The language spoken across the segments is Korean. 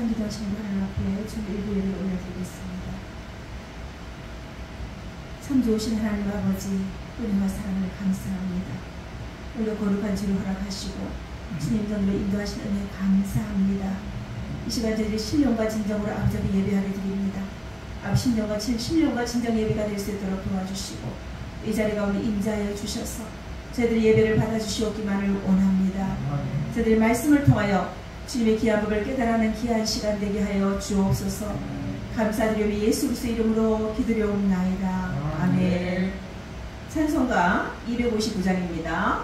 기도하시는 하나님 앞에 주 일부예를 올려드리겠습니다. 참 좋으신 하나님 아버지, 은혜와 사랑을 감사합니다. 오늘 거룩한 주를 허락하시고 주님 전으로 인도하신 은혜 감사합니다. 이 시간 저희들이 신령과 진정으로 아버지 앞에 예배하게 드립니다. 신령과 진정 예배가 될 수 있도록 도와주시고 이 자리 가운데 임자하여 주셔서 저희들이 예배를 받아주시옵기만을 원합니다. 저희들이 말씀을 통하여 주님의 귀한 법을 깨달아하는 귀한 시간 되게 하여 주옵소서. 감사드리며 예수 그리스도의 이름으로 기도려옵나이다. 아멘. 찬송가 259장입니다.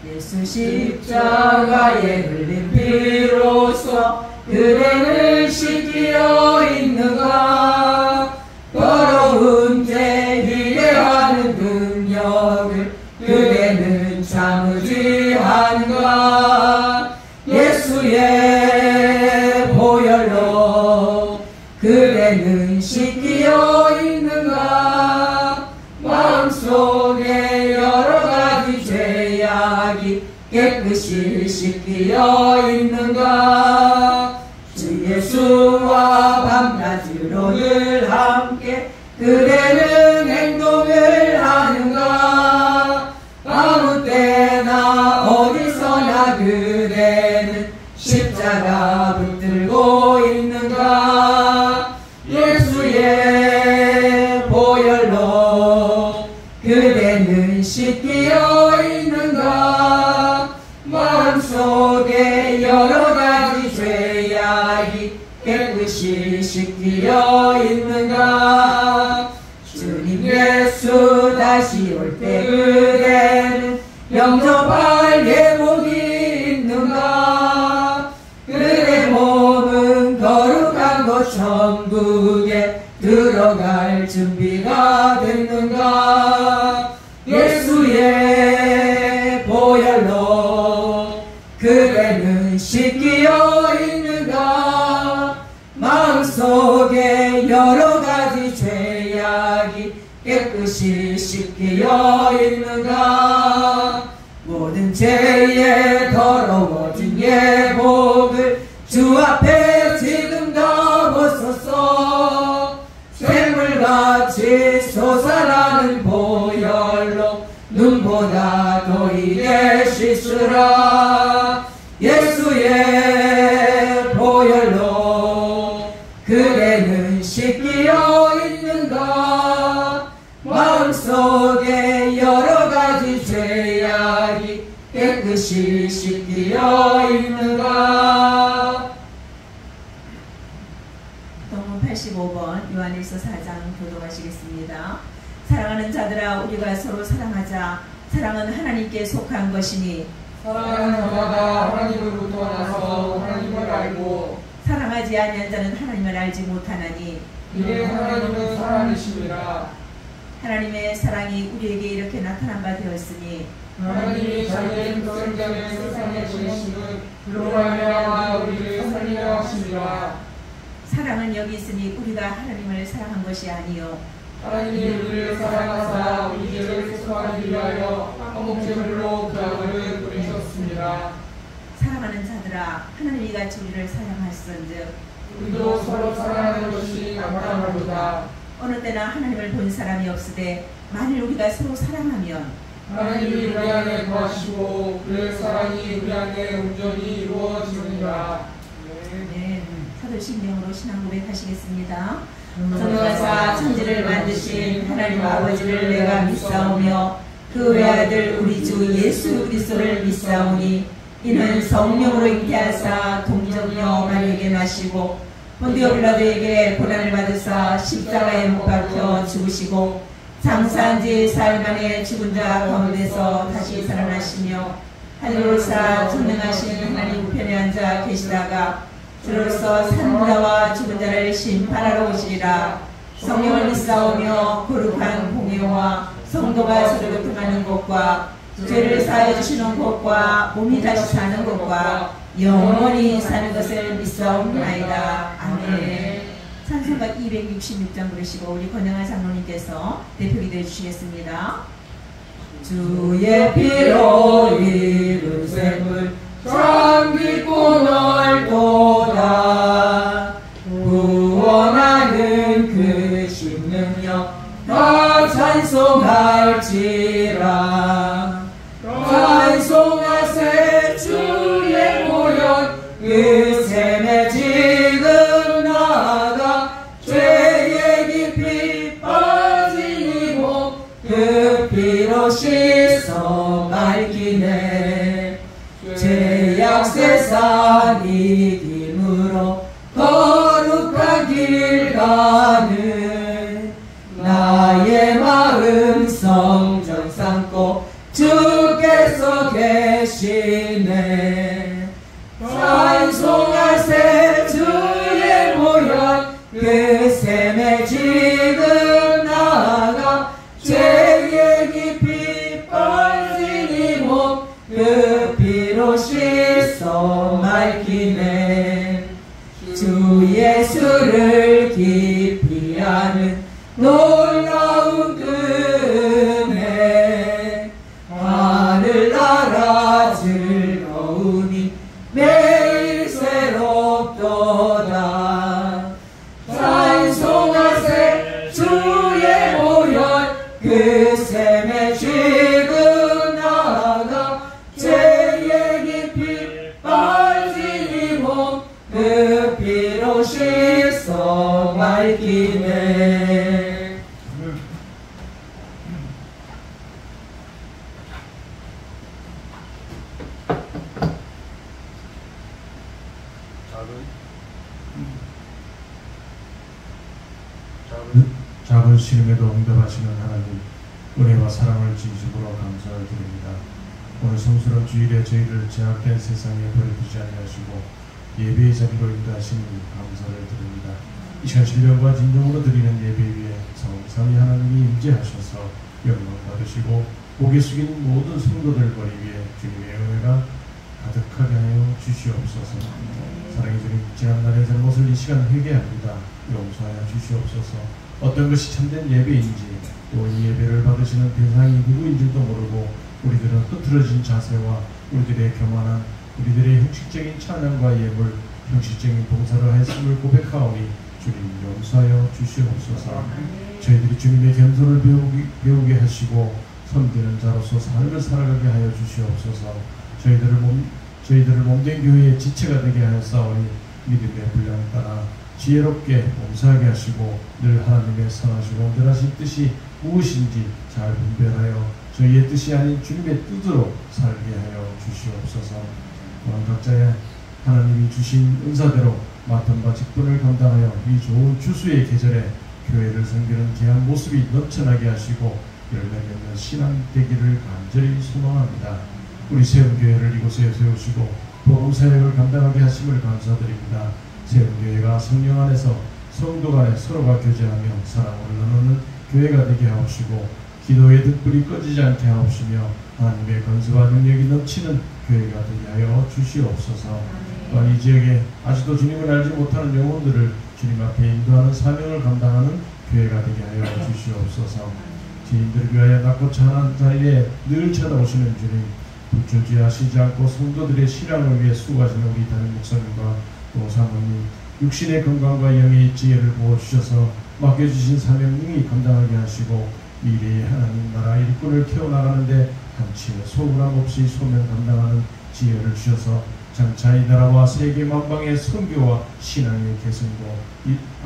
예수 십자가에 흘린 피로써 그대를 씻기어 있는가. 더러운 죄 희대하는 능력을 그대는 참으지 않은가. 예수의 보혈로 그대는 씻기어 있는가. 마음속에 여러가지 죄악이 깨끗이 씻기어 있는가. 주 예수와 밤낮으로 늘 함께 그대는 행동을 하는가. 아무 때나 어디서나 그대는 십자가 붙들고 있는가. 예수의 보혈로 그대는 씻기어 있는가. 마음속에 여러가지 죄악이 깨끗이 씻기어 있는가. 주님 예수 다시 올 때 그대는 영접할 예복이 있는가. 그대 몸은 거룩한 곳 천국에 들어갈 준비가 됐는가. 예수의 보혈로 그대는 씻기어 있는가. 마음속에 여러가지 죄악이 깨끗이 씻기어 있는가. 모든 죄에 더러워진 예복을 주 앞에 지금 다 벗었어. 샘물같이 솟아나는 보혈로 눈보다 더 이게 씻으라. 예수의 보혈로 그대는 씻기어 있는가. 마음속에 여러가지 죄악이 깨끗이 씻기어 있는가. 동문 85번 요한일서 4장 교독하시겠습니다. 사랑하는 자들아, 우리가 서로 사랑하자. 사랑은 하나님께 속한 것이니 사랑하는 자마다 하나님으로부터 나서 하나님을 알고 사랑하지 아니한 자는 하나님을 알지 못하나니 이에 하나님은 사랑이시니라. 하나님의 사랑이 우리에게 이렇게 나타난 바 되었으니 하나님이 자기의 독생자를 세상에 보내심은 그로 말미암아 우리를 살리려 하심이라. 사랑은 여기 있으니 우리가 하나님을 사랑한 것이 아니요 하나님이 우리를 사랑하사 우리 죄를 속하기 위하여 한 목제물로 그 아들을 보내셨습니다. 사랑하는 자들아, 하나님이 같이 우리를 사랑하셨은즉 우리도 서로 사랑하는 것이 마땅하도다. 어느 때나 하나님을 본 사람이 없으되 만일 우리가 서로 사랑하면 하나님이 우리 안에 거하시고 그의 사랑이 우리 안에 온전히 이루어지느니라. 네, 사도신경으로 신앙 고백하시겠습니다. 전능하사 천지를 만드신 하나님 아버지를 내가 믿사오며 그 외아들 우리 주 예수 그리스도를 믿사오니 이는 성령으로 잉태하사 동정녀 마리에게 나시고 본디오 빌라도에게 고난을 받으사 십자가에 못 박혀 죽으시고 장사한 지 사흘 만에 죽은 자 가운데서 다시 살아나시며 하늘로 사 전능하신 하나님 우편에 앉아 계시다가 주로서 산 자와 죽은 자를 심판하러 오시리라. 성령을 믿사오며 거룩한 공예와 성도가 서로 교통하는 것과 죄를 사하여 주시는 것과 몸이 다시 사는 것과 영원히 사는 것을 믿사옵나이다. 아멘. 찬송가 266장 부르시고 우리 권영아 장로님께서 대표 기도해 주시겠습니다. 주의 피로 입은 샘을 참 깊고 넓도다. 구원하는 그 신능력 다 찬송할지라. 찬송하세 주의 보혈 그 샘에 지금 나아가 죄의 깊이 빠진 이몸 그 피로 씻어 맑히네. 죄악 세상 이김으로 거룩한 길 가는 나의 마음 성전 삼고 주께서 계시네. 찬송하세 주의 보혈 그 샘에 지금 나아가 죄의 깊이 빠진 이몸 그 피로 씻어 맑히네. 주 예수를 깊이 아는 놀라운 은혜 하늘나라 즐거우니 매일 새롭도다. 찬송하세 주의 보혈 그 샘에 지금 나아가 죄의 깊이 빠진 이몸 그 피로 씻어 맑히네. 작은 시름에도 응답하시는 하나님, 은혜와 사랑을 진심으로 감사를 드립니다. 오늘 성스러운 주일에 저희를 제약된 세상에 버려두지 아니하시고 예배의 자리로 인도하시니 감사를 드립니다. 이 시간 신령과 진정으로 드리는 예배 위에 성삼위 하나님이 임재하셔서 영광 받으시고 고개 숙인 모든 성도들 머리 위에 주님의 은혜가 가득하게 하여 주시옵소서. 사랑의 주님, 지난날의 잘못을 이 시간 회개합니다. 용서하여 주시옵소서. 어떤 것이 참된 예배인지 또 이 예배를 받으시는 대상이 누구인지도 모르고 우리들은 흐트러진 자세와 우리들의 교만한 우리들의 형식적인 찬양과 예물, 형식적인 봉사를 하였음을 고백하오니 주님 용서하여 주시옵소서. 저희들이 주님의 겸손을 배우게 하시고 섬기는 자로서 삶을 살아가게 하여 주시옵소서. 저희들을 몸된 교회의 지체가 되게 하였사오니 믿음의 분량에 따라 지혜롭게 봉사하게 하시고 늘 하나님의 선하시고 온전하신 뜻이 무엇인지 잘 분별하여 저희의 뜻이 아닌 주님의 뜻으로 살게 하여 주시옵소서. 또한 각자의 하나님이 주신 은사대로 맡은 바 직분을 감당하여 이 좋은 추수의 계절에 교회를 섬기는 귀한 모습이 넘쳐나게 하시고 열매 맺는 신앙 되기를 간절히 소망합니다. 우리 세움교회를 이곳에 세우시고 복음사역을 감당하게 하심을 감사드립니다. 세움교회가 성령 안에서 성도 간에 서로가 교제하며 사랑을 나누는 교회가 되게 하옵시고 기도의 등불이 꺼지지 않게 하옵시며 하나님의 건설과 능력이 넘치는 교회가 되게 하여 주시옵소서. 또한 이 지역에 아직도 주님을 알지 못하는 영혼들을 주님 앞에 인도하는 사명을 감당하는 교회가 되게 하여 주시옵소서. 지인들을 위하여 낮고 찬한 자리에 늘 찾아오시는 주님, 불철주의하시지 않고 성도들의 신앙을 위해 수고하시는 우리 담임 목사님과 또 사모님, 육신의 건강과 영의 지혜를 부어주셔서 맡겨주신 사명 능히 감당하게 하시고 미래의 하나님 나라 일꾼을 키워나가는데 한치의 소홀함 없이 소명 감당하는 지혜를 주셔서 장차 이 나라와 세계 만방의 선교와 신앙의 개선도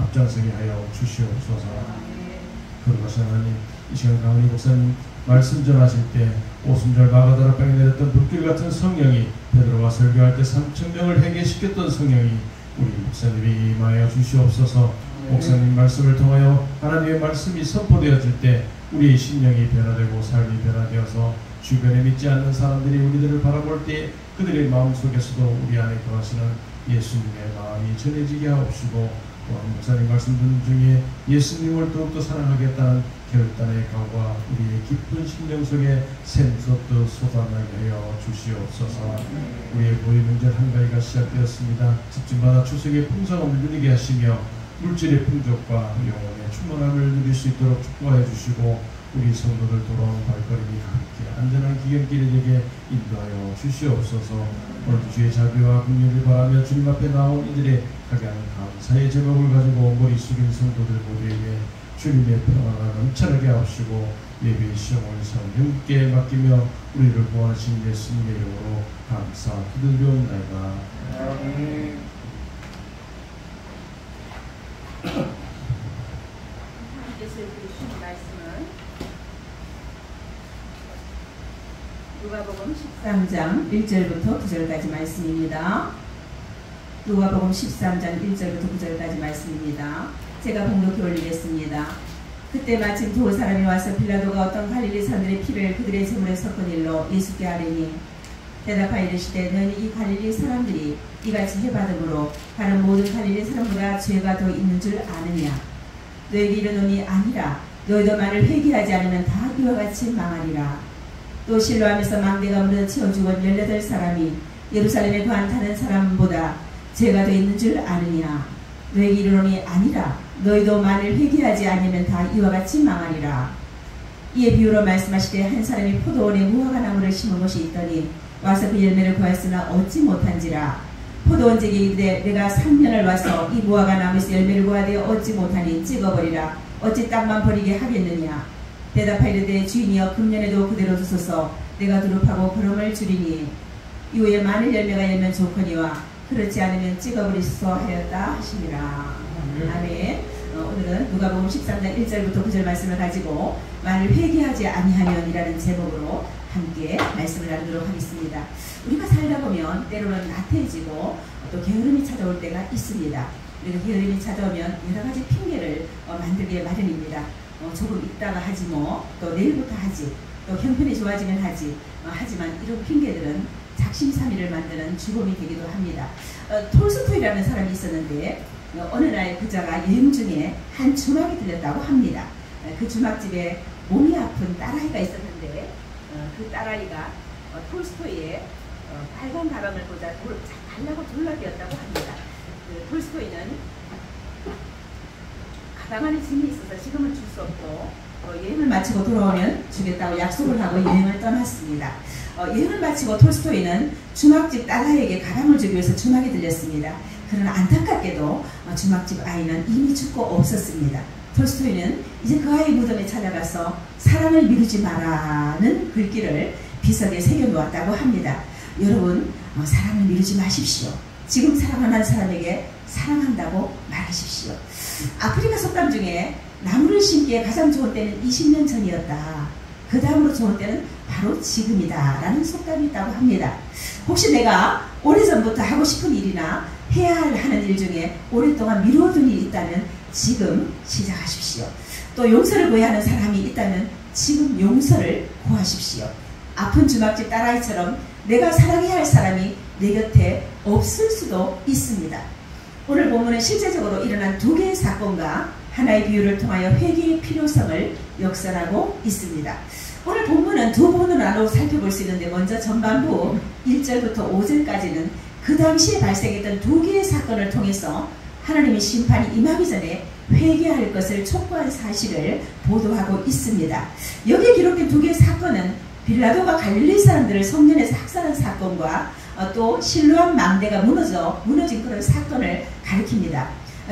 앞장서게 하여 주시옵소서. 그러고서 하나님, 이 시간 강은희 목사님 말씀 전하실 때 오순절 마가다라방에 내렸던 불길 같은 성령이 베드로가 설교할 때 3,000명을 회개시켰던 성령이 우리 목사님에게 임하여 주시옵소서. 목사님 말씀을 통하여 하나님의 말씀이 선포되어질 때 우리의 심령이 변화되고 삶이 변화되어서 주변에 믿지 않는 사람들이 우리들을 바라볼 때 그들의 마음속에서도 우리 안에 거하시는 예수님의 마음이 전해지게 하옵시고, 또한 목사님 말씀 중에 예수님을 더욱더 사랑하겠다는 결단의 각오와 우리의 깊은 심령 속에 샘솟듯 솟아나게 하여 주시옵소서. 우리의 보혜명절 한가위가 시작되었습니다. 집집마다 추석의 풍성함을 누리게 하시며 물질의 풍족과 영혼의 충만함을 누릴 수 있도록 축복하여 주시고, 우리 성도들 돌아온 발걸음이 함께 안전한 귀경길에 되게 인도하여 주시옵소서. 오늘 주의 자비와 긍휼을 바라며 주님 앞에 나온 이들의 각양 감사의 제목을 가지고 머리 숙인 성도들 모두에게 주님의 평화가 넘쳐나게 하옵시고 예배의 시험을 성령께 맡기며 우리를 구원하신 예수님의 이름으로 감사 기도드리옵나이다. 하나님께서 주신 말씀은 누가복음 13장 1절부터 9절까지 말씀입니다. 누가복음 13장 1절부터 9절까지 말씀입니다. 제가 봉독해 올리겠습니다. 그때 마침 두 사람이 와서 빌라도가 어떤 갈릴리 사람들의 피를 그들의 제물에 섞은 일로 예수께 아뢰니 대답하여 이르시되 너희 이 갈릴리 사람들이 이같이 해받음으로 다른 모든 갈릴리 사람보다 죄가 더 있는 줄 아느냐. 너희에게 이르노니 아니라 너희도 만일 회개하지 않으면 다 이와 같이 망하리라. 또 실로암에서 망대가 무너져 치워 죽은 18사람이 예루살렘에 거한 다른 사람보다 죄가 더 있는 줄 아느냐. 너희에게 이르노니 아니라 너희도 만일 회개하지 않으면 다 이와 같이 망하리라. 이에 비유로 말씀하시되 한 사람이 포도원에 무화과 나무를 심은 것이 있더니 와서 그 열매를 구하였으나 얻지 못한지라. 포도원직에 이르되 내가 3년을 와서 이 무화과 나무에서 열매를 구하되 얻지 못하니 찍어버리라. 어찌 땅만 버리게 하겠느냐. 대답하이르되 주인이여 금년에도 그대로 두소서. 내가 두릅하고 걸음을 줄이니 이후에 만일 열매가 열면 좋거니와 그렇지 않으면 찍어버리소서 하였다 하시니라. 아멘. 오늘은 누가복음 13장 1절부터 9절 말씀을 가지고 만일 회개하지 아니하면이라는 제목으로 함께 말씀을 나누도록 하겠습니다. 우리가 살다 보면 때로는 나태해지고 또 게으름이 찾아올 때가 있습니다. 우리가 게으름이 찾아오면 여러 가지 핑계를 만들기에 마련입니다. 조금 있다가 하지 뭐, 또 내일부터 하지, 또 형편이 좋아지면 하지. 하지만 이런 핑계들은 작심삼일을 만드는 주범이 되기도 합니다. 톨스토이라는 사람이 있었는데 어느 날 그자가 여행 중에 한 주막에 들렸다고 합니다. 그 주막집에 몸이 아픈 딸아이가 있었는데 그 딸아이가 톨스토이의 빨간 가방을 보자 달라고 졸라되었다고 합니다. 그 톨스토이는 가방 안에 짐이 있어서 지금은 줄 수 없고 여행을 마치고 돌아오면 주겠다고 약속을 하고 여행을 떠났습니다. 여행을 마치고 톨스토이는 주막집 딸아이에게 가방을 주기 위해서 주막에 들렸습니다. 그러나 안타깝게도 주막집 아이는 이미 죽고 없었습니다. 톨스토이는 이제 그 아이 무덤에 찾아가서 사랑을 미루지 마라는 글귀를 비석에 새겨놓았다고 합니다. 여러분, 사랑을 미루지 마십시오. 지금 사랑하는 사람에게 사랑한다고 말하십시오. 아프리카 속담 중에 나무를 심기에 가장 좋은 때는 20년 전이었다. 그 다음으로 좋은 때는 바로 지금이다 라는 속담이 있다고 합니다. 혹시 내가 오래전부터 하고 싶은 일이나 해야 하는 일 중에 오랫동안 미루어둔 일이 있다면 지금 시작하십시오. 또 용서를 구해야 하는 사람이 있다면 지금 용서를 구하십시오. 아픈 주막집 딸아이처럼 내가 사랑해야 할 사람이 내 곁에 없을 수도 있습니다. 오늘 본문은 실제적으로 일어난 두 개의 사건과 하나의 비유를 통하여 회개의 필요성을 역설하고 있습니다. 오늘 본문은 두 부분으로 나눠 살펴볼 수 있는데 먼저 전반부 1절부터 5절까지는 그 당시에 발생했던 두 개의 사건을 통해서 하나님의 심판이 임하기 전에 회개할 것을 촉구한 사실을 보도하고 있습니다. 여기에 기록된 두 개의 사건은 빌라도가 갈릴리 사람들을 성전에서 학살한 사건과 또 실로암 망대가 무너진 그런 사건을 가리킵니다.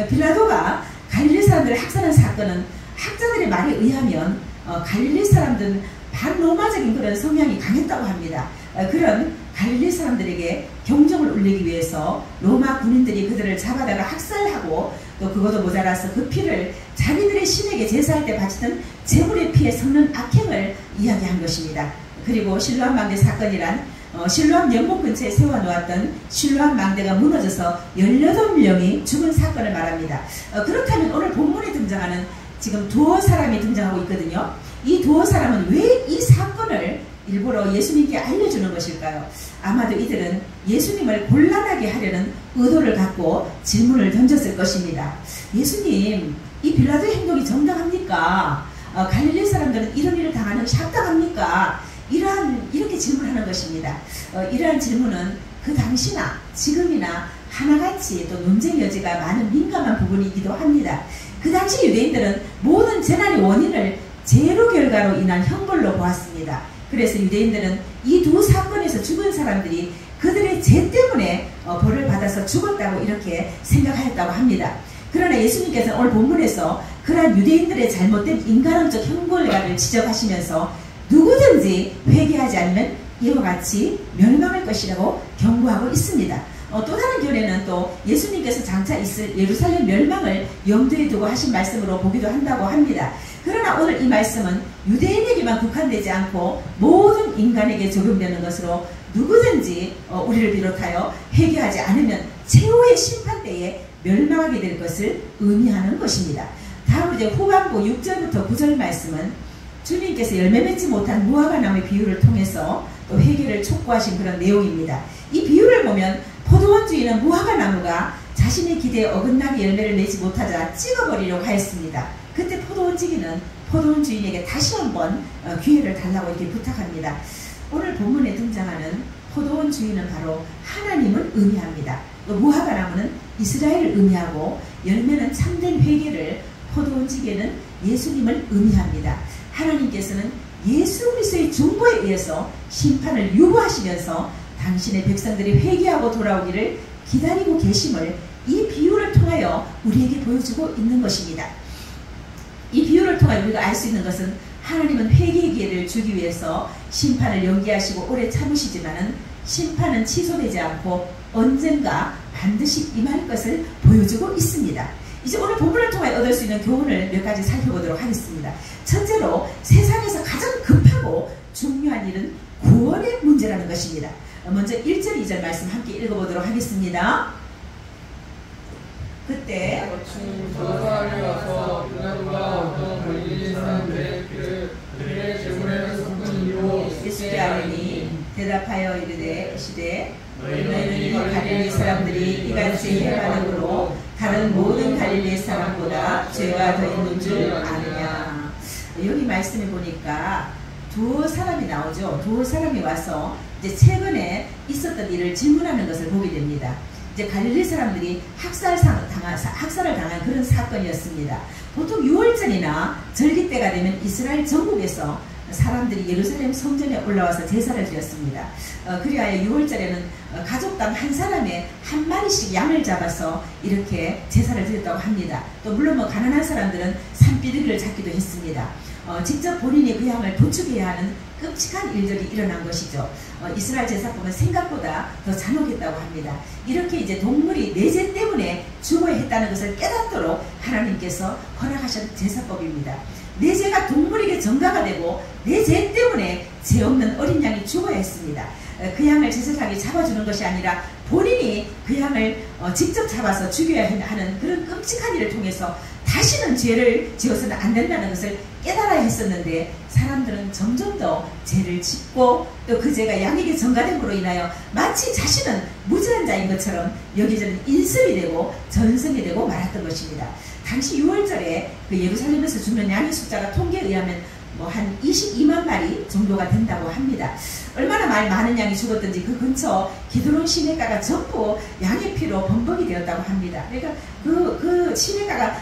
빌라도가 갈릴리 사람들을 학살한 사건은 학자들의 말에 의하면 갈릴리 사람들은 반로마적인 그런 성향이 강했다고 합니다. 그런 갈릴리 사람들에게 경종을 울리기 위해서 로마 군인들이 그들을 잡아다가 학살하고 또 그것도 모자라서 그 피를 자기들의 신에게 제사할 때 바치던 제물의 피에 섞는 악행을 이야기한 것입니다. 그리고 실로암 망대 사건이란 실로암 연못 근처에 세워놓았던 실로암 망대가 무너져서 18명이 죽은 사건을 말합니다. 그렇다면 오늘 본문에 등장하는 지금 두어 사람이 등장하고 있거든요. 이 두어 사람은 왜 이 사건을 일부러 예수님께 알려주는 것일까요? 아마도 이들은 예수님을 곤란하게 하려는 의도를 갖고 질문을 던졌을 것입니다. 예수님, 이 빌라도의 행동이 정당합니까? 갈릴리 사람들은 이런 일을 당하는 것이 합당합니까? 이렇게 질문하는 것입니다. 이러한 질문은 그 당시나 지금이나 하나같이 또 논쟁 여지가 많은 민감한 부분이기도 합니다. 그 당시 유대인들은 모든 재난의 원인을 제로 결과로 인한 형벌로 보았습니다. 그래서 유대인들은 이 두 사건에서 죽은 사람들이 그들의 죄 때문에 벌을 받아서 죽었다고 이렇게 생각하였다고 합니다. 그러나 예수님께서는 오늘 본문에서 그러한 유대인들의 잘못된 인간론적 형벌과를 지적하시면서 누구든지 회개하지 않으면 이와 같이 멸망할 것이라고 경고하고 있습니다. 또 다른 견해는 또 예수님께서 장차 있을 예루살렘 멸망을 염두에 두고 하신 말씀으로 보기도 한다고 합니다. 그러나 오늘 이 말씀은 유대인에게만 국한되지 않고 모든 인간에게 적용되는 것으로 누구든지 우리를 비롯하여 회개하지 않으면 최후의 심판 때에 멸망하게 될 것을 의미하는 것입니다. 다음으로 이제 후반부 6절부터 9절 말씀은 주님께서 열매 맺지 못한 무화과나무의 비유를 통해서 또 회개를 촉구하신 그런 내용입니다. 이 비유를 보면 포도원 주인은 무화과나무가 자신의 기대에 어긋나게 열매를 내지 못하자 찍어버리려고 하였습니다. 그때 포도원 주인에게 다시 한번 기회를 달라고 이렇게 부탁합니다. 오늘 본문에 등장하는 포도원 주인은 바로 하나님을 의미합니다. 또 무화과나무는 이스라엘을 의미하고 열매는 참된 회개를, 포도원지기는 예수님을 의미합니다. 하나님께서는 예수 그리스도의 중보에 의해서 심판을 유보하시면서 당신의 백성들이 회개하고 돌아오기를 기다리고 계심을 이 비유를 통하여 우리에게 보여주고 있는 것입니다. 이 비유를 통하여 우리가 알 수 있는 것은 하나님은 회개의 기회를 주기 위해서 심판을 연기하시고 오래 참으시지만은 심판은 취소되지 않고 언젠가 반드시 임할 것을 보여주고 있습니다. 이제 오늘 본문을 통해 얻을 수 있는 교훈을 몇 가지 살펴보도록 하겠습니다. 첫째로 세상에서 가장 급하고 중요한 일은 구원의 문제라는 것입니다. 먼저 1절 2절 말씀 함께 읽어보도록 하겠습니다. 그때 저 사람이 와서 빌라도가 어떤 걸린 사람들의 그들의 질문에 섞은 이유로 예수께 아뢰니 대답하여 이르되 시되 너희는 이 갈릴리 사람들이 이같이 행하므로 다른 모든 갈릴리 사람보다 죄가 더 있는 줄 아느냐. 여기 말씀해 보니까 두 사람이 나오죠. 두 사람이 와서 이제 최근에 있었던 일을 질문하는 것을 보게 됩니다. 이제 갈릴리 사람들이 학살을 당한 그런 사건이었습니다. 보통 6월절이나 절기 때가 되면 이스라엘 전국에서 사람들이 예루살렘 성전에 올라와서 제사를 드렸습니다. 그리하여 6월절에는 가족당 한 사람에 한 마리씩 양을 잡아서 이렇게 제사를 드렸다고 합니다. 또 물론 가난한 사람들은 산비둘기를 잡기도 했습니다. 직접 본인이 그 양을 도축해야 하는 끔찍한 일들이 일어난 것이죠. 이스라엘 제사법은 생각보다 더 잔혹했다고 합니다. 이렇게 이제 동물이 내 죄 때문에 죽어야 했다는 것을 깨닫도록 하나님께서 허락하신 제사법입니다. 내 죄가 동물에게 전가가 되고 내 죄 때문에 죄 없는 어린 양이 죽어야 했습니다. 그 양을 제사장이 잡아주는 것이 아니라 본인이 그 양을 직접 잡아서 죽여야 하는 그런 끔찍한 일을 통해서 다시는 죄를 지어서는 안 된다는 것을 깨달아야 했었는데 사람들은 점점 더 죄를 짓고 또 그 죄가 양에게 전가됨으로 인하여 마치 자신은 무죄한 자인 것처럼 여기저기 인습이 되고 전승이 되고 말았던 것입니다. 당시 6월절에 그 예루살렘에서 죽는 양의 숫자가 통계에 의하면 한 22만 마리 정도가 된다고 합니다. 얼마나 많은 양이 죽었든지 그 근처 기드론 시내가가 전부 양의 피로 범벅이 되었다고 합니다. 그러니까 그 시내가가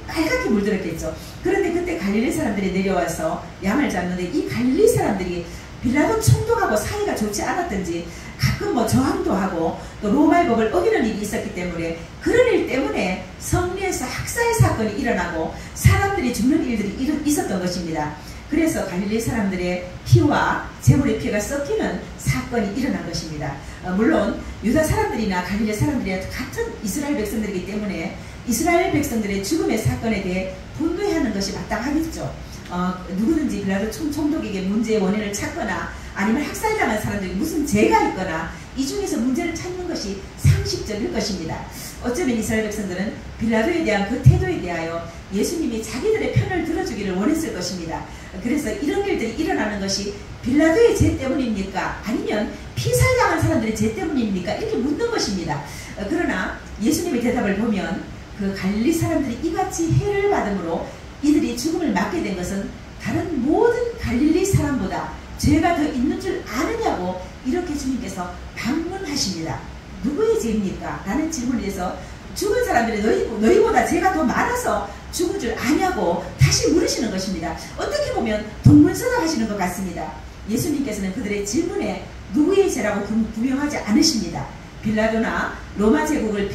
빨갛게 물들었겠죠. 그런데 그때 갈릴리 사람들이 내려와서 양을 잡는데 이 갈릴리 사람들이 빌라도 총독하고 사이가 좋지 않았든지 가끔 저항도 하고 또 로마의 법을 어기는 일이 있었기 때문에 그런 일 때문에 성리에서 학살 사건이 일어나고 사람들이 죽는 일들이 있었던 것입니다. 그래서 갈릴리 사람들의 피와 제물의 피가 섞이는 사건이 일어난 것입니다. 물론 유다 사람들이나 갈릴리 사람들이나 같은 이스라엘 백성들이기 때문에 이스라엘 백성들의 죽음의 사건에 대해 분노해하는 것이 마땅하겠죠. 누구든지 빌라도 총독에게 문제의 원인을 찾거나 아니면 학살당한 사람들이 무슨 죄가 있거나 이 중에서 문제를 찾는 것이 상식적일 것입니다. 어쩌면 이스라엘 백성들은 빌라도에 대한 그 태도에 대하여 예수님이 자기들의 편을 들어주기를 원했을 것입니다. 그래서 이런 일들이 일어나는 것이 빌라도의 죄 때문입니까? 아니면 피살당한 사람들의 죄 때문입니까? 이렇게 묻는 것입니다. 그러나 예수님의 대답을 보면 그 갈릴리 사람들이 이같이 해를 받음으로 이들이 죽음을 맞게 된 것은 다른 모든 갈릴리 사람보다 죄가 더 있는 줄 아느냐고 이렇게 주님께서 반문하십니다. 누구의 죄입니까? 라는 질문에 대해서 죽은 사람들이 너희보다 죄가 더 많아서 죽은 줄 아냐고 다시 물으시는 것입니다. 어떻게 보면 동문서답 하시는 것 같습니다. 예수님께서는 그들의 질문에 누구의 죄라고 구명하지 않으십니다. 빌라도나 로마 제국을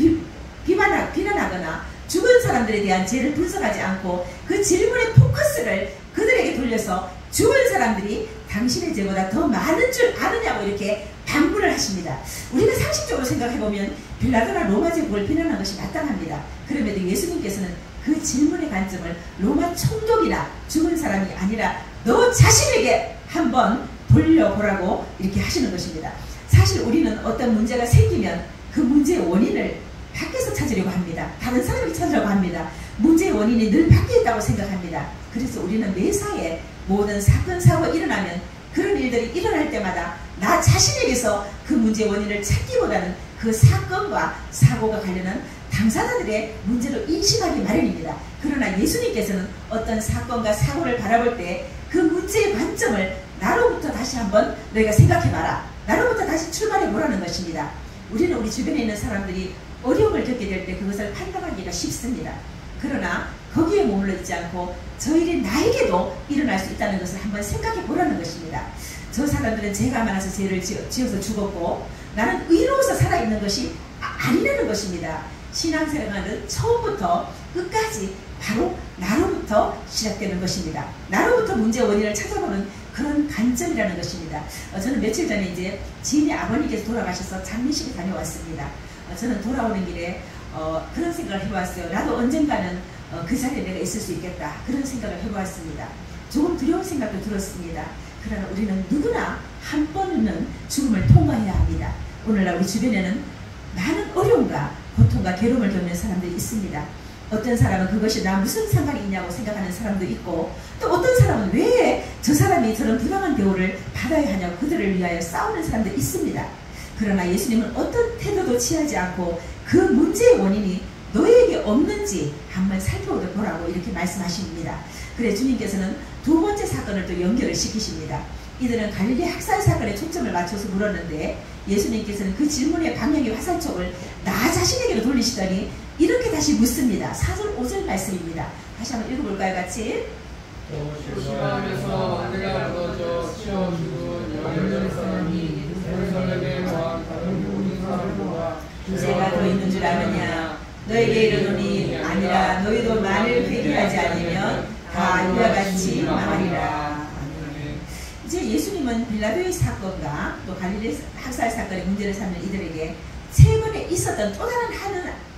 비난하거나 죽은 사람들에 대한 죄를 분석하지 않고 그 질문의 포커스를 그들에게 돌려서 죽은 사람들이 당신의 죄보다 더 많은 줄 아느냐고 이렇게 반문을 하십니다. 우리가 상식적으로 생각해보면 빌라도나 로마 제국을 비난한 것이 마땅합니다. 그럼에도 예수님께서는 그 질문의 관점을 로마 총독이나 죽은 사람이 아니라 너 자신에게 한번 돌려보라고 이렇게 하시는 것입니다. 사실 우리는 어떤 문제가 생기면 그 문제의 원인을 밖에서 찾으려고 합니다. 다른 사람이 찾으려고 합니다. 문제의 원인이 늘 밖에 있다고 생각합니다. 그래서 우리는 매사에 모든 사건, 사고가 일어나면 그런 일들이 일어날 때마다 나 자신에게서 그 문제의 원인을 찾기보다는 그 사건과 사고가 관련한 당사자들의 문제로 인식하기 마련입니다. 그러나 예수님께서는 어떤 사건과 사고를 바라볼 때 그 문제의 관점을 나로부터 다시 한번 너희가 생각해봐라. 나로부터 다시 출발해보라는 것입니다. 우리는 우리 주변에 있는 사람들이 어려움을 겪게 될 때 그것을 판단하기가 쉽습니다. 그러나 거기에 머물러 있지 않고 저일이 나에게도 일어날 수 있다는 것을 한번 생각해 보라는 것입니다. 저 사람들은 죄가 많아서 죄를 지어서 죽었고 나는 의로워서 살아있는 것이 아니라는 것입니다. 신앙생활은 처음부터 끝까지 바로 나로부터 시작되는 것입니다. 나로부터 문제의 원인을 찾아보는 그런 관점이라는 것입니다. 저는 며칠 전에 이제 지인의 아버님께서 돌아가셔서 장례식에 다녀왔습니다. 저는 돌아오는 길에 그런 생각을 해보았어요. 나도 언젠가는 그 자리에 내가 있을 수 있겠다. 그런 생각을 해보았습니다. 조금 두려운 생각도 들었습니다. 그러나 우리는 누구나 한 번은 죽음을 통과해야 합니다. 오늘날 우리 주변에는 많은 어려움과 고통과 괴로움을 겪는 사람들이 있습니다. 어떤 사람은 그것이 나 무슨 상관이 있냐고 생각하는 사람도 있고 또 어떤 사람은 왜 저 사람이 저런 불쌍한 대우를 받아야 하냐고 그들을 위하여 싸우는 사람도 있습니다. 그러나 예수님은 어떤 태도도 취하지 않고 그 문제의 원인이 너에게 없는지 한번 살펴보라고 이렇게 말씀하십니다. 그래 주님께서는 두 번째 사건을 또 연결을 시키십니다. 이들은 갈릴리 학살 사건에 초점을 맞춰서 물었는데 예수님께서는 그 질문의 방향의 화살촉을 나 자신에게로 돌리시더니 이렇게 다시 묻습니다. 4절 5절 말씀입니다. 다시 한번 읽어볼까요 같이? 시마에서 내가 무너져 치어 죽은 18사람이 예루살렘에 와 다른 모든 사람들과 죄가 더 있는 줄 아느냐? 너에게 이르노니 아니라 너희도 만일 회개하지 않으면 다 이와 같이 망하리라. 이제 예수님은 빌라도의 사건과 또 갈릴리 학살 사건의 문제를 삼는 이들에게 최근에 있었던 또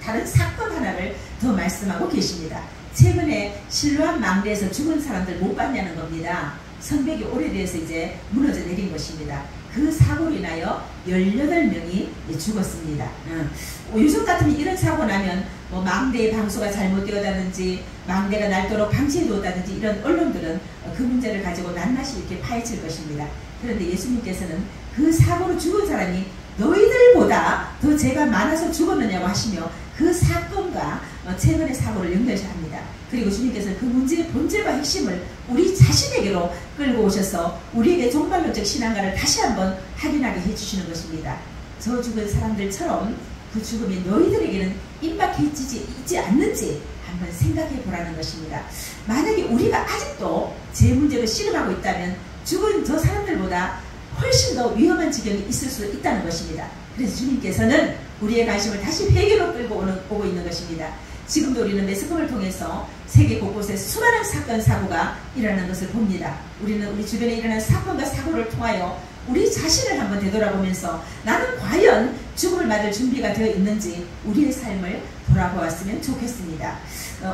다른 사건 하나를 더 말씀하고 계십니다. 최근에 실로암 망대에서 죽은 사람들 못 봤냐는 겁니다. 성벽이 오래돼서 이제 무너져 내린 것입니다. 그 사고로 인하여 18명이 죽었습니다. 요즘 같으면 이런 사고 나면 뭐 망대의 방수가 잘못되었다든지 망대가 닳도록 방치해두었다든지 이런 언론들은 그 문제를 가지고 낱낱이 이렇게 파헤칠 것입니다. 그런데 예수님께서는 그 사고로 죽은 사람이 너희들보다 더 죄가 많아서 죽었느냐고 하시며 그 사건과 최근의 사고를 연결합니다. 그리고 주님께서는 그 문제의 본질과 핵심을 우리 자신에게로 끌고 오셔서 우리에게 종말론적 신앙가를 다시 한번 확인하게 해주시는 것입니다. 저 죽은 사람들처럼 그 죽음이 너희들에게는 임박해지지 있지 않는지 한번 생각해 보라는 것입니다. 만약에 우리가 아직도 죄 문제로 씨름하고 있다면 죽은 저 사람들보다 훨씬 더 위험한 지경이 있을 수 있다는 것입니다. 그래서 주님께서는 우리의 관심을 다시 회개로 끌고 오고 있는 것입니다. 지금도 우리는 매스컴을 통해서 세계 곳곳에 수많은 사건, 사고가 일어나는 것을 봅니다. 우리는 우리 주변에 일어난 사건과 사고를 통하여 우리 자신을 한번 되돌아보면서 나는 과연 죽음을 맞을 준비가 되어 있는지 우리의 삶을 돌아보았으면 좋겠습니다.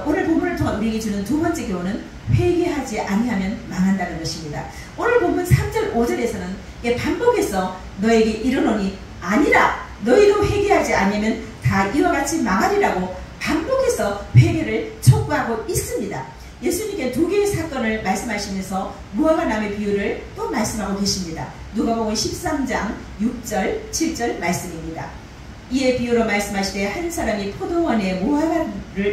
오늘 본문을 통해 우리에게 주는 두 번째 교훈은 회개하지 아니하면 망한다는 것입니다. 오늘 본문 3절 5절에서는 반복해서 너에게 이르노니 아니라 너희도 회개하지 아니하면 다 이와 같이 망하리라고 반복해서 회개를 촉구하고 있습니다. 예수님께 두 개의 사건을 말씀하시면서 무화과 나무의 비유를 또 말씀하고 계십니다. 누가복음 13장 6절 7절 말씀입니다. 이에 비유로 말씀하시되 한 사람이 포도원에 무화과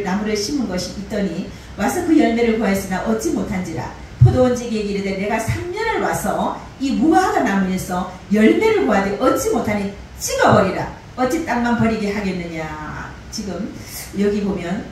나무를 심은 것이 있더니 와서 그 열매를 구하였으나 얻지 못한지라. 포도원지기에게 이르되 내가 3년을 와서 이 무화과 나무에서 열매를 구하되 얻지 못하니 찍어버리라. 어찌 땅만 버리게 하겠느냐. 지금 여기 보면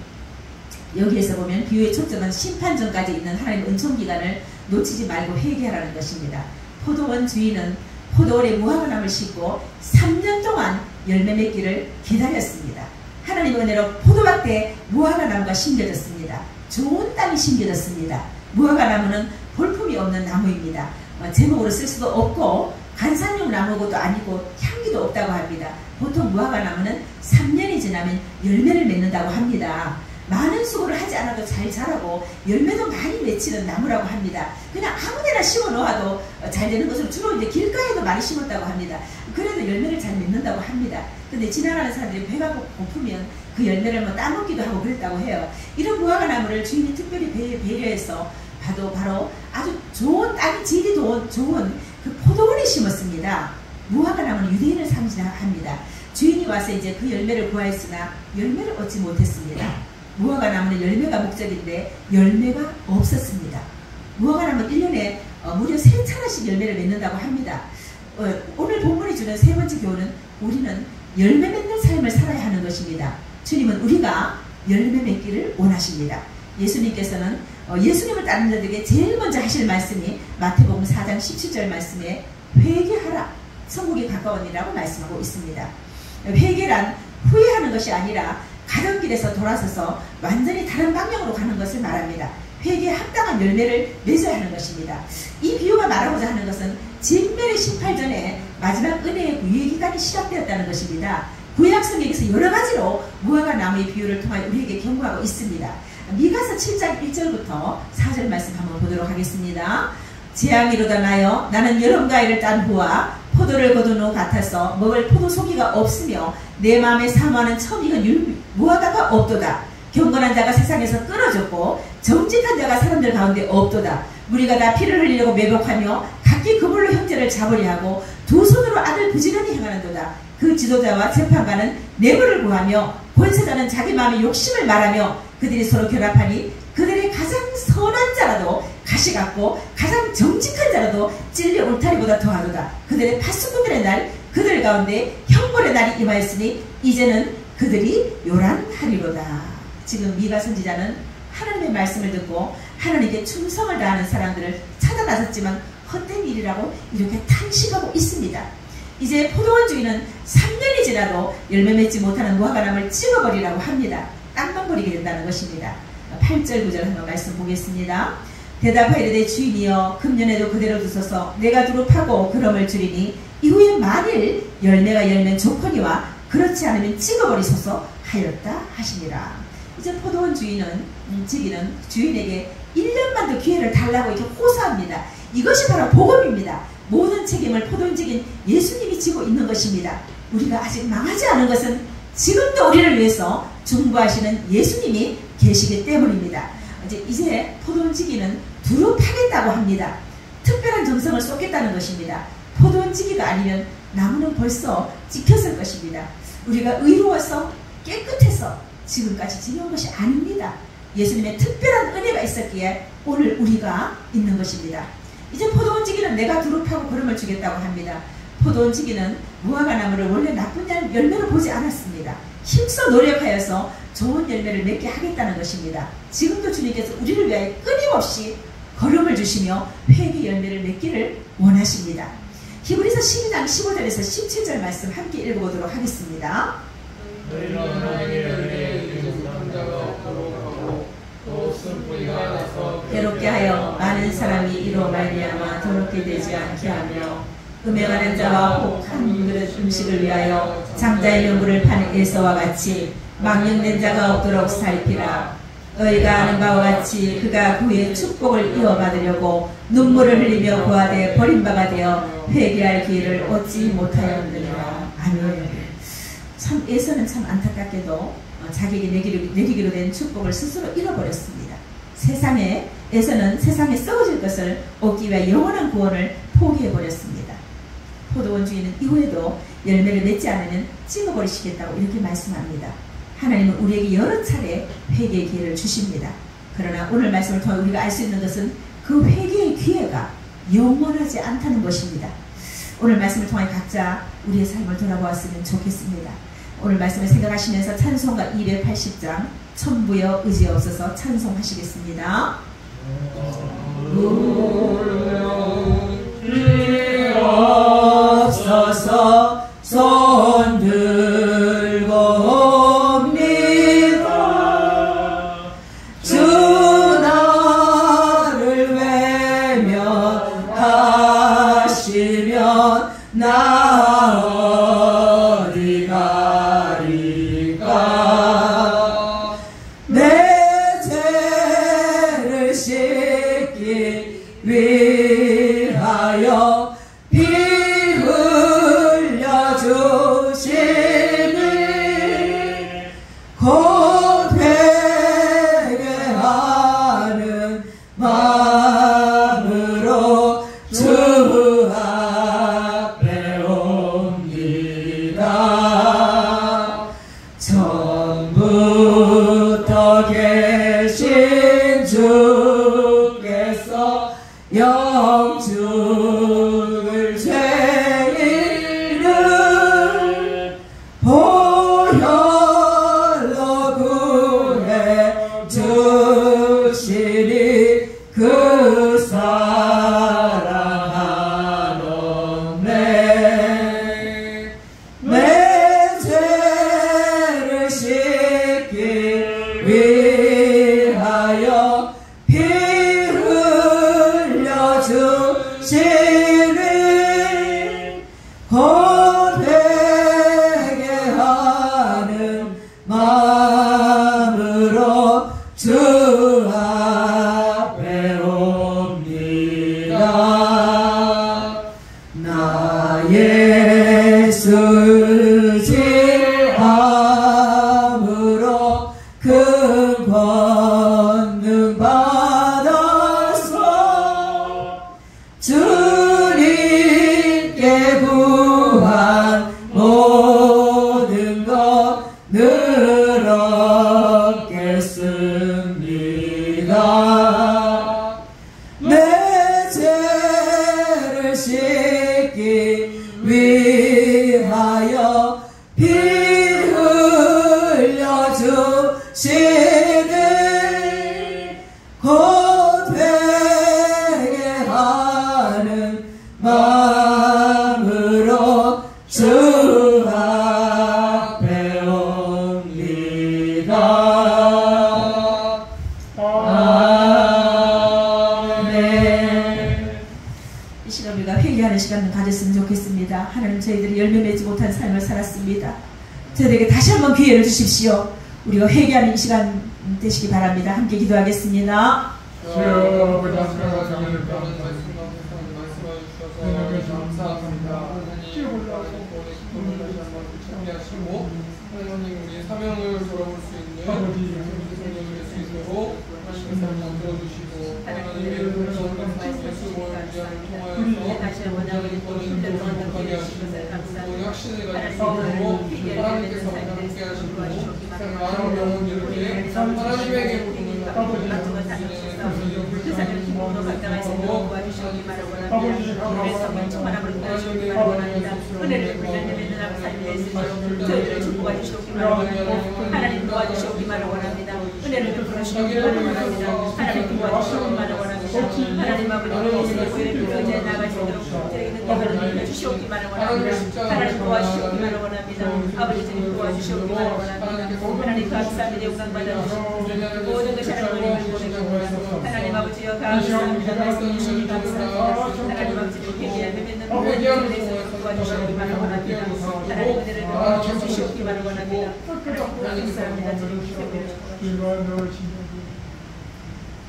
여기에서 보면 비유의 초점은 심판전까지 있는 하나님의 은총기간을 놓치지 말고 회개하라는 것입니다. 포도원 주인은 포도원에 무화과나무를 심고 3년 동안 열매 맺기를 기다렸습니다. 하나님의 은혜로 포도밭에 무화과나무가 심겨졌습니다. 좋은 땅이 심겨졌습니다. 무화과나무는 볼품이 없는 나무입니다. 제목으로 쓸 수도 없고 관상용 나무도 아니고 향기도 없다고 합니다. 보통 무화과나무는 3년이 지나면 열매를 맺는다고 합니다. 많은 수고를 하지 않아도 잘 자라고 열매도 많이 맺히는 나무라고 합니다. 그냥 아무데나 심어 놓아도 잘 되는 것으로 주로 이제 길가에도 많이 심었다고 합니다. 그래도 열매를 잘 맺는다고 합니다. 근데 지나가는 사람들이 배가 고프면 그 열매를 뭐 따먹기도 하고 그랬다고 해요. 이런 무화과나무를 주인이 특별히 배려해서 바로 아주 좋은 땅이 질이 좋은 그 포도원에 심었습니다. 무화과나무는 유대인을 상징합니다. 주인이 와서 이제 그 열매를 구하였으나 열매를 얻지 못했습니다. 무화과나무는 열매가 목적인데 열매가 없었습니다. 무화과나무는 1년에 무려 3차례씩 열매를 맺는다고 합니다. 오늘 본문이 주는 세 번째 교훈은 우리는 열매 맺는 삶을 살아야 하는 것입니다. 주님은 우리가 열매 맺기를 원하십니다. 예수님께서는 예수님을 따르는 자들에게 제일 먼저 하실 말씀이 마태복음 4장 17절 말씀에 회개하라, 천국이 가까우니라고 말씀하고 있습니다. 회개란 후회하는 것이 아니라 가던 길에서 돌아서서 완전히 다른 방향으로 가는 것을 말합니다. 회개에 합당한 열매를 맺어야 하는 것입니다. 이 비유가 말하고자 하는 것은 진멸의 심판 전에 마지막 은혜의 유예기간이 시작되었다는 것입니다. 구약성경에서 여러 가지로 무화과나무의 비유를 통하여 우리에게 경고하고 있습니다. 미가서 7장 1절부터 4절 말씀 한번 보도록 하겠습니다. 재앙이로다 나여 나는 여름가위를 딴 후와 포도를 거둔 후 같아서 먹을 포도 송이가 없으며 내 마음에 사모하는 처음 익은 무화과가 없도다. 경건한 자가 세상에서 끊어졌고 정직한 자가 사람들 가운데 없도다. 우리가 다 피를 흘리려고 매복하며 각기 그물로 형제를 잡으려 하고 두 손으로 아들 부지런히 행하는도다. 그 지도자와 재판관은 뇌물을 구하며 권세자는 자기 마음의 욕심을 말하며 그들이 서로 결합하니 그들의 가장 선한 자라도 가시 같고 가장 정직한 자라도 찔리 울타리보다 더하도다. 그들의 파수꾼들의 날 그들 가운데 형벌의 날이 임하였으니 이제는 그들이 요란하리로다. 지금 미가 선지자는 하나님의 말씀을 듣고 하나님께 충성을 다하는 사람들을 찾아 나섰지만 헛된 일이라고 이렇게 탄식하고 있습니다. 이제 포도원 주인은 3년이 지나도 열매 맺지 못하는 무화과나무를 찍어버리라고 합니다. 땅만 버리게 된다는 것입니다. 8절 9절 한번 말씀 보겠습니다. 대답하이르되 주인이여 금년에도 그대로 두소서 내가 두루 파고 그럼을 줄이니 이후에 만일 열매가 열면 좋거니와 그렇지 않으면 찍어버리소서 하였다 하시니라. 이제 포도원 주인은 주인에게 1년만 더 기회를 달라고 이렇게 호소합니다. 이것이 바로 복음입니다. 모든 책임을 포도원직인 예수님이 지고 있는 것입니다. 우리가 아직 망하지 않은 것은 지금도 우리를 위해서 중보하시는 예수님이 계시기 때문입니다. 이제 포도원지기는 두루 파겠다고 합니다. 특별한 정성을 쏟겠다는 것입니다. 포도원지기가 아니면 나무는 벌써 찍혔을 것입니다. 우리가 의로워서 깨끗해서 지금까지 지내온 것이 아닙니다. 예수님의 특별한 은혜가 있었기에 오늘 우리가 있는 것입니다. 이제 포도원지기는 내가 두루 파고 걸음을 주겠다고 합니다. 포도원지기는 무화과나무를 원래 나쁜 열매로 보지 않았습니다. 힘써 노력하여서 좋은 열매를 맺게 하겠다는 것입니다. 지금도 주님께서 우리를 위하여 끊임없이 걸음을 주시며 회개 열매를 맺기를 원하십니다. 히브리서 12장 15절에서 17절 말씀 함께 읽어보도록 하겠습니다. 너희는 하나님의 은혜에 부족한 자가 없도록 하고 또 쓴뿌리가 나서 괴롭게 하여 많은 사람이 이로 말미암아 더럽게 되지 않게 하며 음행하는 자와 혹 한 그릇 음식을 위하여 장자의 명분을 파는 에서와 같이 망령된 자가 없도록 살피라. 너희가 아는 바와 같이 그가 그의 축복을 이어받으려고 눈물을 흘리며 고하되 버림바가 되어 회개할 기회를 얻지 못하였느니라. 아멘. 참 에서는 참 안타깝게도 자기에게 내리기로 된 축복을 스스로 잃어버렸습니다. 에서는 세상에 썩어질 것을 얻기 위해 영원한 구원을 포기해버렸습니다. 포도원 주인은 이후에도 열매를 맺지 않으면 찍어버리시겠다고 이렇게 말씀합니다. 하나님은 우리에게 여러 차례 회개의 기회를 주십니다. 그러나 오늘 말씀을 통해 우리가 알 수 있는 것은 그 회개의 기회가 영원하지 않다는 것입니다. 오늘 말씀을 통해 각자 우리의 삶을 돌아보았으면 좋겠습니다. 오늘 말씀을 생각하시면서 찬송가 280장 천부여 의지없어서 찬송하시겠습니다. 없어서 손 들고 옵니다. 주 나를 외면하시면 나 어디 가리까. 내 죄를 씻기 위하여 피 흘려 주시니 곧 회개하는 마음으로 주 앞에 옵니다. 처음부터 계신 주께서 영죽을 죄인을 보혈로 구해 주시니 그 사랑 한없네. 내 죄를 씻기 위하여 피 흘려 주시니 곧 회개하는 마음으로 주 앞에 옵니다. 나 예수 지함으로 큰 권능 받아서 주님께 구한 모든 것 늘 얻겠습니다. 내 죄를 씻기 위하여 피 흘려 주시니 곧 회개하는 마음으로 주 앞에 옵니다. 아멘. 이 시간 우리가 회개하는 시간을 가졌으면 좋겠습니다. 하나님, 저희들이 열매 맺지 못한 삶을 살았습니다. 저희들에게 다시 한번 기회를 주십시오. 우리가 회개하는 이 시간 되시기 바랍니다. 함께 기도하겠습니다. 주여, 우리 말씀과 정의를 따르는 말씀과 말씀하여 주셔서 감사합니다. 하나님, 오늘 다시 한번 참여하시고 하나님, 우리 사명을 돌아볼 수 있는 성령을 낼 수 있도록 하나님 만들어 주시고 하나님의 예수 모의 위함을 통하여서 우리 거리는 행복하게 하시고 우리 확신을 가질 수 있도록 하나님께서 함께 하시고 많은 영혼 이렇게 하나님에게 부르는 그 사람 힘으로 발달할 수 있도록 도와주시기 바랍니다. 우리의 성령 충만함을 도와주시기 바랍니다. 은혜를 불려내는 하고 삶이 될 수 있도록 저희들을 축복해 주시기 바랍니다. 하나님 도와주시기만을 원합니다. 은혜를 베풀어주시기만을 원합니다. 하나님 도와주시기만을 원합니다. 하나님 아버지 예수의 보혈의 의지에 나갈 수 있도록 저에게 능력을 주시기만을 원합니다. 하나님 도와주시기만을 원합니다. 아버지 주님 도와주시기만을 원합니다. 하나님 감사합니다. 영광 받아주시고 모든 것이 하나님을 보내고 하나님 아버지여 감사합니다. 말씀 주시니 감사합니다. 하나님 아버지를 회개하며 맺는 모든 일에서 도와주시기만을 원합니다. 하나님 은혜를 주시기만을 원합니다. 감사합니다.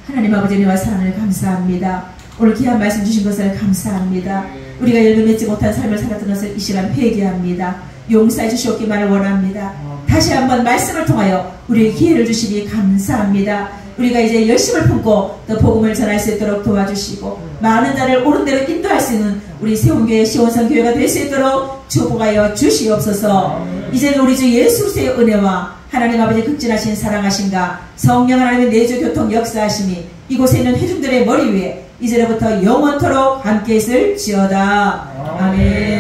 하나님 아버지와 사랑을 감사합니다. 오늘 귀한 말씀 주신 것을 감사합니다. 우리가 열매 맺지 못한 삶을 살았던 것을 이 시간 회개합니다. 용서해 주시옵기만을 원합니다. 다시 한번 말씀을 통하여 우리에게 기회를 주시니 감사합니다. 우리가 이제 열심을 품고 또 복음을 전할 수 있도록 도와주시고 많은 자를 옳은 대로 인도할 수 있는 우리 세운교회 시온성 교회가 될 수 있도록 축복하여 주시옵소서. 이제는 우리 주 예수 그리스도의 은혜와 하나님 아버지 극진하신 사랑하심과 성령 하나님의 내주 교통 역사하심이 이곳에 있는 회중들의 머리 위에 이제로부터 영원토록 함께 있을지어다. 아멘.